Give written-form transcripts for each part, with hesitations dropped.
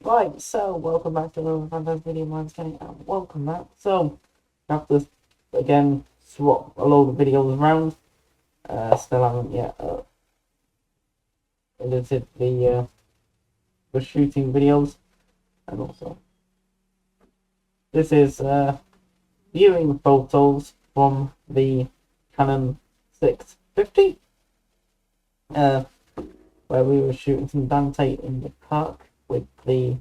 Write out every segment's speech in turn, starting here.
Right, so welcome back to another fantastic video. Mine's Cannon, and welcome back. So, after again swap a load of videos around, still haven't yet edited the shooting videos, and also this is viewing photos from the Canon 650, where we were shooting some Dante in the park with the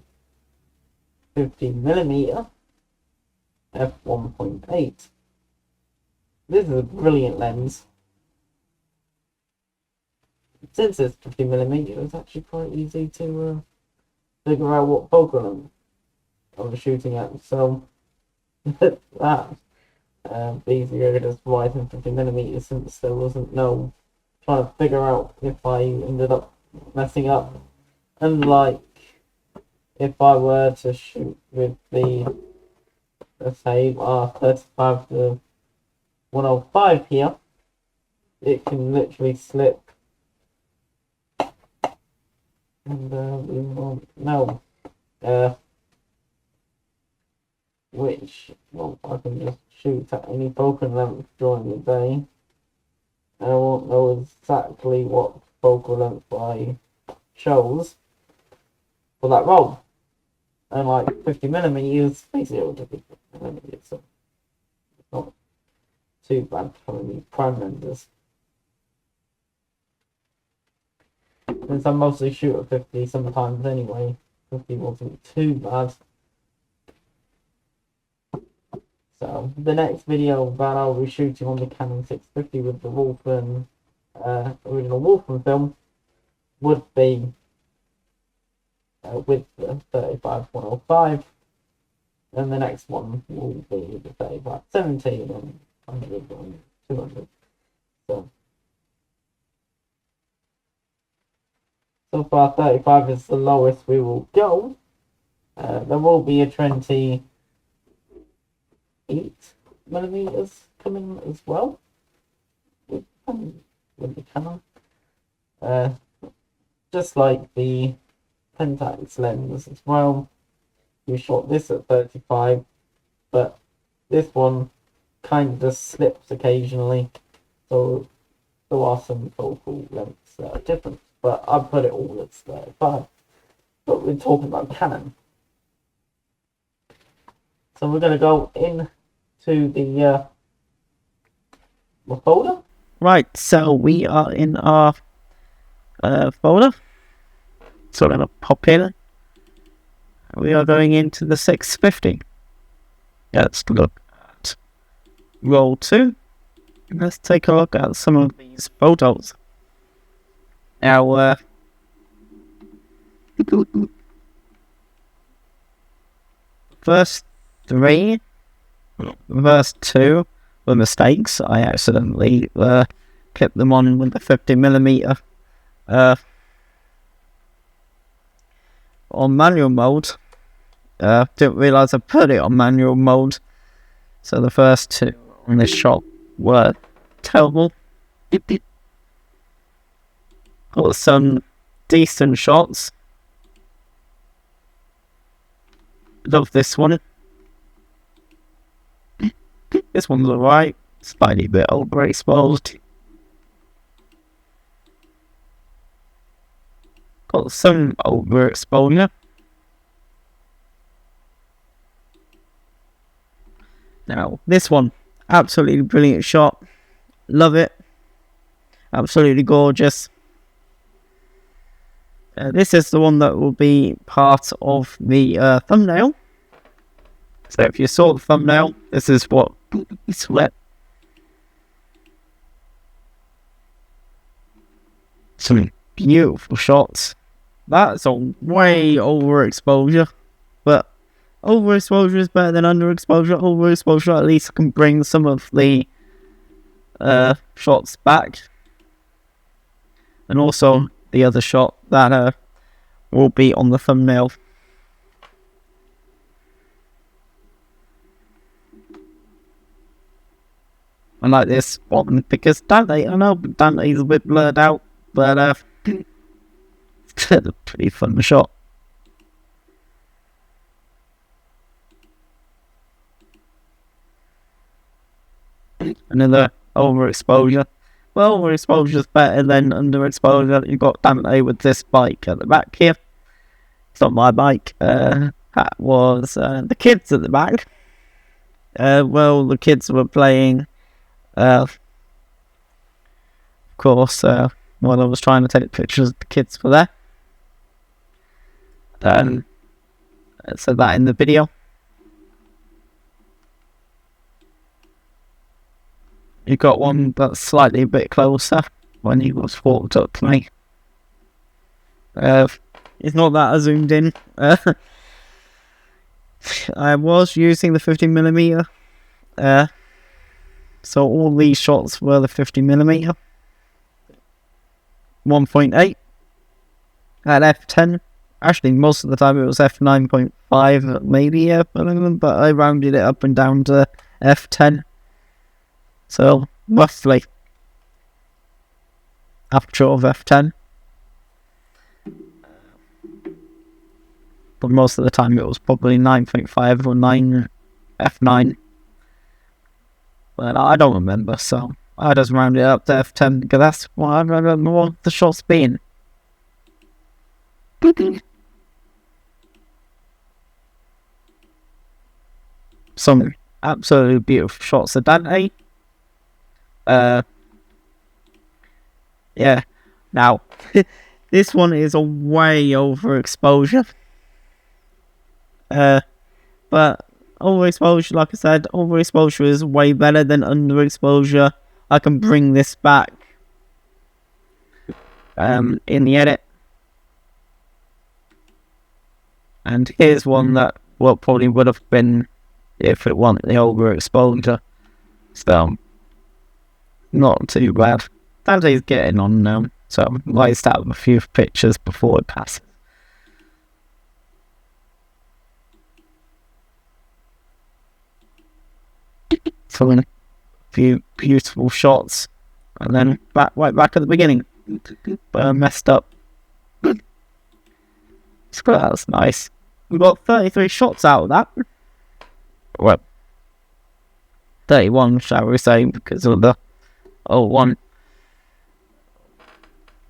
50mm f1.8. This is a brilliant lens. Since it's 50mm, it's actually quite easy to figure out what focal length I was shooting at. So that easier just why than 50mm, since there wasn't no trying to figure out if I ended up messing up. Unlike if I were to shoot with the, let's say, 35 to 105 here, it can literally slip, and we won't know which, well, I can just shoot at any focal length during the day, and I won't know exactly what focal length I chose for that roll. And like 50mm, basically it would be 50mm, so it's not too bad for the prime lenses. Since I mostly shoot at 50 sometimes anyway, 50 wasn't too bad. So the next video that I'll be shooting on the Canon 650 with the Wolfen, original Wolfen film, would be with the 35-105, and the next one will be the 35-70 and 100 and 200. So far 35 is the lowest we will go. There will be a 28mm coming as well with the Canon. Just like the Pentax lens as well. You shot this at 35, but this one kind of slips occasionally, so there are some focal lengths that are different, but I put it all at 35. But we're talking about Canon, so we're going to go into the folder. Right, so we are in our folder. So I'm going to pop in. We are going into the 650. Let's look at roll 2. Let's take a look at some of these photos. Now, first 2 were mistakes. I accidentally clipped them on with the 50mm on manual mode. Didn't realise I put it on manual mode, so the first 2 on this shot were terrible. Got some decent shots. Love this one. This one's alright, slightly bit overexposed. Got some overexposure. Now, this one, absolutely brilliant shot. Love it. Absolutely gorgeous. This is the one that will be part of the thumbnail. So if you saw the thumbnail, this is what it's lit. Some beautiful shots. That's a way overexposure, but overexposure is better than underexposure. Overexposure at least can bring some of the shots back, and also the other shot that will be on the thumbnail. I like this one because Dante, I know Dante's a bit blurred out, but it's a pretty fun shot. Another overexposure. Well, overexposure's better than underexposure. You've got Dante with this bike at the back here. It's not my bike. That was the kids at the back. Well, the kids were playing, of course, while I was trying to take pictures of the kids for there. So that in the video. You got one that's slightly a bit closer when he was walked up to me. It's not that I zoomed in. I was using the 50mm. So all these shots were the 50mm. 1.8 at f10. Actually, most of the time it was f9.5, maybe f11, but I rounded it up and down to f10. So, roughly aperture of f10. But most of the time it was probably 9.5 or 9 f9. But I don't remember, so I just rounded it up to f10 because that's what I remember what the shot's been. Some absolutely beautiful shots of Dante. Yeah. Now, this one is a way overexposure. But overexposure, like I said, overexposure is way better than underexposure. I can bring this back in the edit. And here's one that probably would have been if it wasn't the overexposure. So, not too bad. Dante's getting on now, so I might out a few pictures before it passes. So a few beautiful shots, and then right back at the beginning, but I messed up. So that was nice. We got 33 shots out of that. Well, 31, shall we say, because of the 1.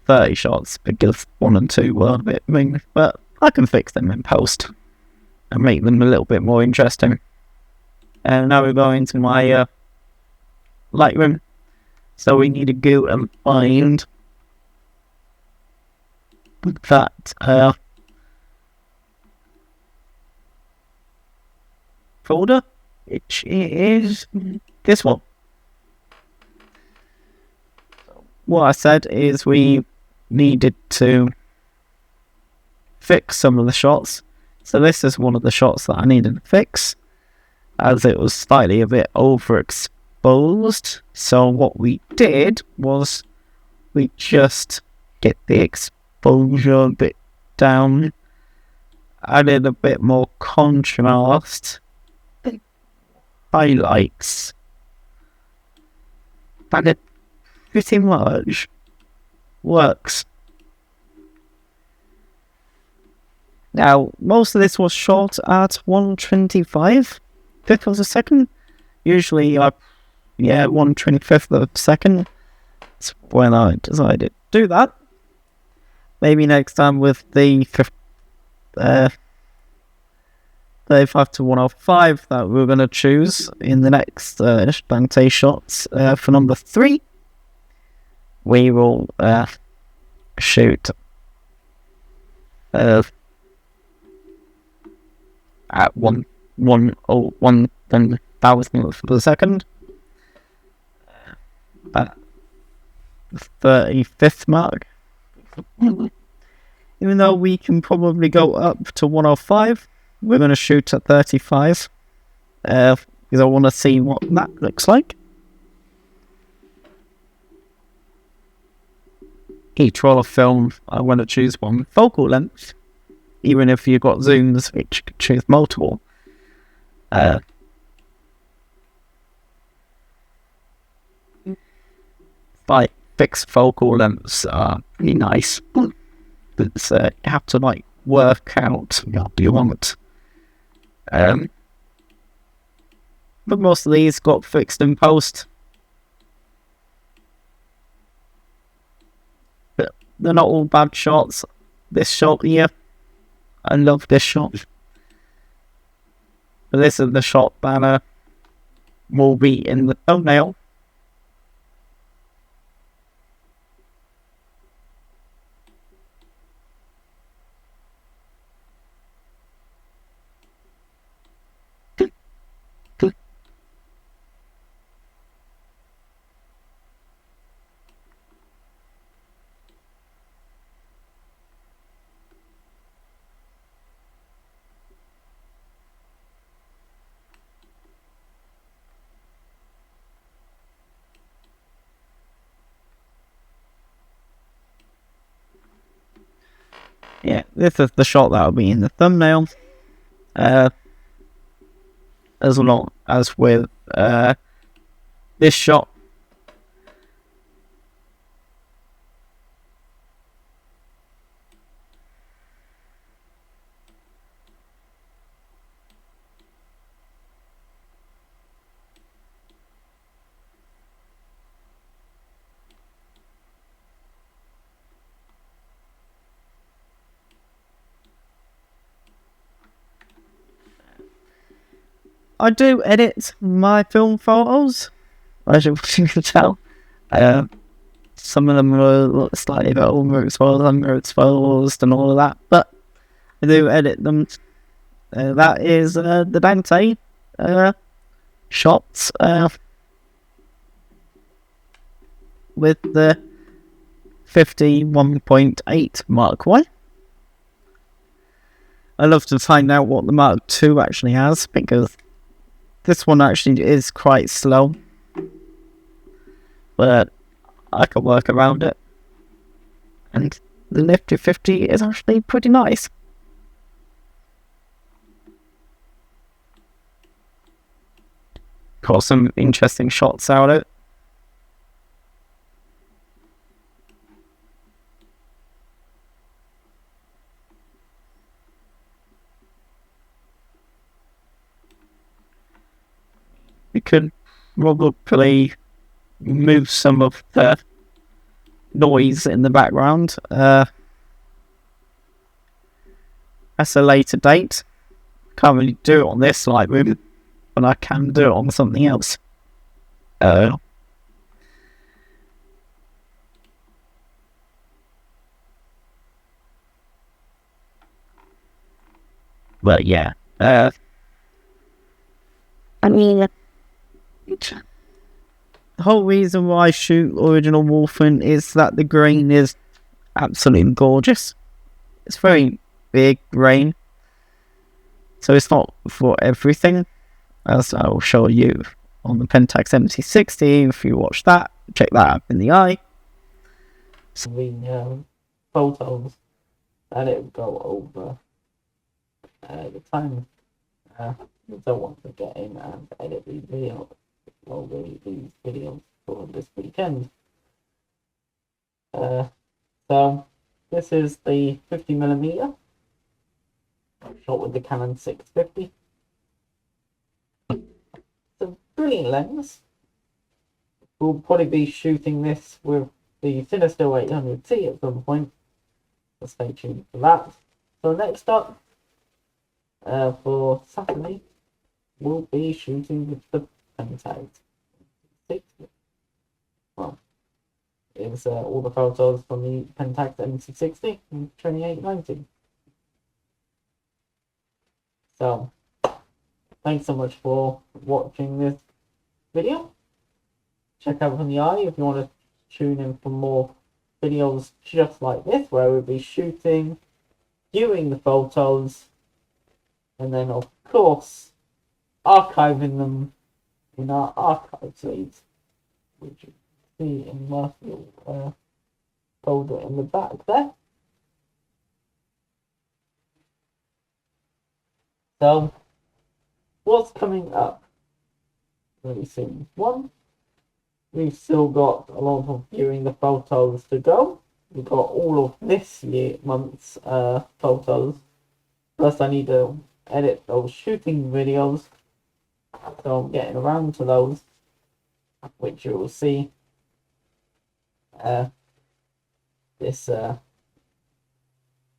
30 shots because 1 and 2 were a bit mean, but I can fix them in post and make them a little bit more interesting. And now we're going to my Lightroom. So we need to go and find that folder, which is this one. What I said is we needed to fix some of the shots. So this is one of the shots that I needed to fix, as it was slightly a bit overexposed. So what we did was we just get the exposure a bit down, added a bit more contrast, highlights, and it pretty much works. Now, most of this was shot at 125th of a second. Usually, 125th of a second. That's when I decided to do that. Maybe next time with the 35 to 105 that we're going to choose in the next Dante shots for number 3. We will shoot at 1,000th per second at the 35th mark. Even though we can probably go up to 105, we're going to shoot at 35 because I want to see what that looks like. Each roll of film, I want to choose one focal length, even if you've got zooms, which you could choose multiple. Like fixed focal lengths are pretty nice. But you have to work out what you want. But most of these got fixed in post. they're not all bad shots. This shot here, I love this shot. But this is the shot that will be in the thumbnail. Yeah, this is the shot that will be in the thumbnail. As well as with this shot. I do edit my film photos, as you can tell. Some of them are slightly overexposed and all of that, but I do edit them. That is the Dante shots with the 51.8 Mark I. I love to find out what the Mark II actually has, because this one actually is quite slow, but I can work around it. And the Nifty 50 is actually pretty nice. Got some interesting shots out of it. We could probably move some of the noise in the background. That's a later date. Can't really do it on this Lightroom, but I can do it on something else. But yeah, I mean, the whole reason why I shoot original Wolfen is that the grain is absolutely gorgeous. It's very big grain, so it's not for everything, as I'll show you on the Pentax MZ. If you watch that, check that out in the eye. So the photos that it would go over the time. I don't want to get in and edit these videos. Well, these videos for this weekend. So this is the 50mm shot with the Canon 650. It's a brilliant lens. We'll probably be shooting this with the Sinister 800T at some point, so stay tuned for that. So next up, for Saturday, we'll be shooting with the Pentax 60. Well, it's all the photos from the Pentax MZ in 2890. So, thanks so much for watching this video. Check out from the eye if you want to tune in for more videos just like this, where we'll be shooting, viewing the photos, and then of course archiving them in our archive feeds, which you can see in my little folder in the back there. So what's coming up really soon? One, we've still got a lot of viewing the photos to go. We've got all of this month's photos, plus I need to edit those shooting videos, so I'm getting around to those, which you will see this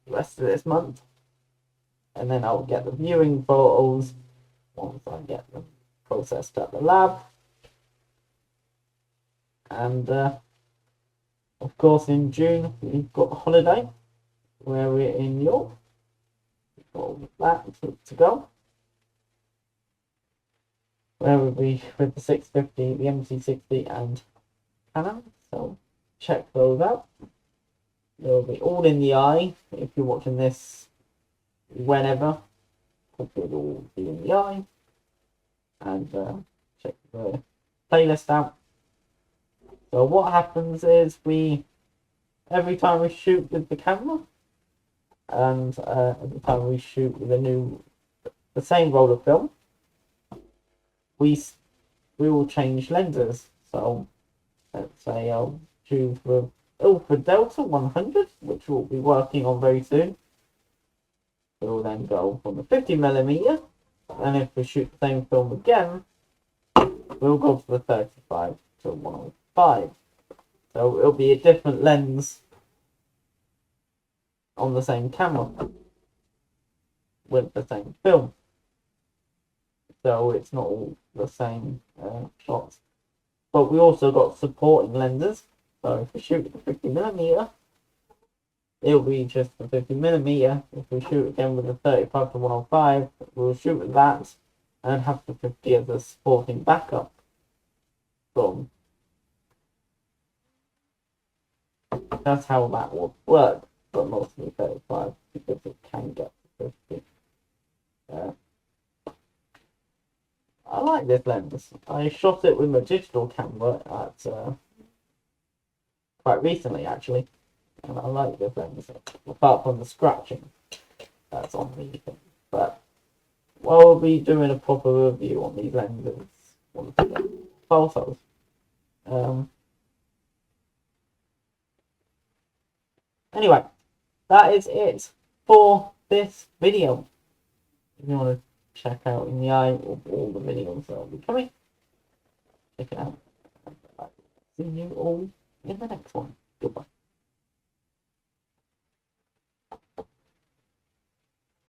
rest of this month, and then I'll get the viewing photos once I get them processed at the lab. And of course in June we've got a holiday where we're in York. We've got all that to go. Where we'll be with the 650, the MZ60 and Canon. So check those out. They'll be all in the eye if you're watching this whenever. Hopefully it'll all be in the eye. And check the playlist out. So what happens is every time we shoot with the camera, and every time we shoot with the same roll of film, we will change lenses. So let's say I'll choose the Ultra Delta 100, which we'll be working on very soon. We'll then go from the 50mm, and if we shoot the same film again, we'll go for the 35 to 105. So it'll be a different lens on the same camera with the same film. So it's not all the same shots. But we also got supporting lenses. So if we shoot with the 50mm, it'll be just the 50mm. If we shoot again with the 35 to 105, we'll shoot with that and have the 50 as a supporting backup film. That's how that would work, but mostly 35 because it can get to 50. I like this lens. I shot it with my digital camera at quite recently actually, and I like this lens apart from the scratching that's on the thing. But we'll be doing a proper review on these lenses once we get photos. Anyway, that is it for this video. If you want to check out in the eye all the videos that will be coming, check it out. See you all in the next one. Goodbye.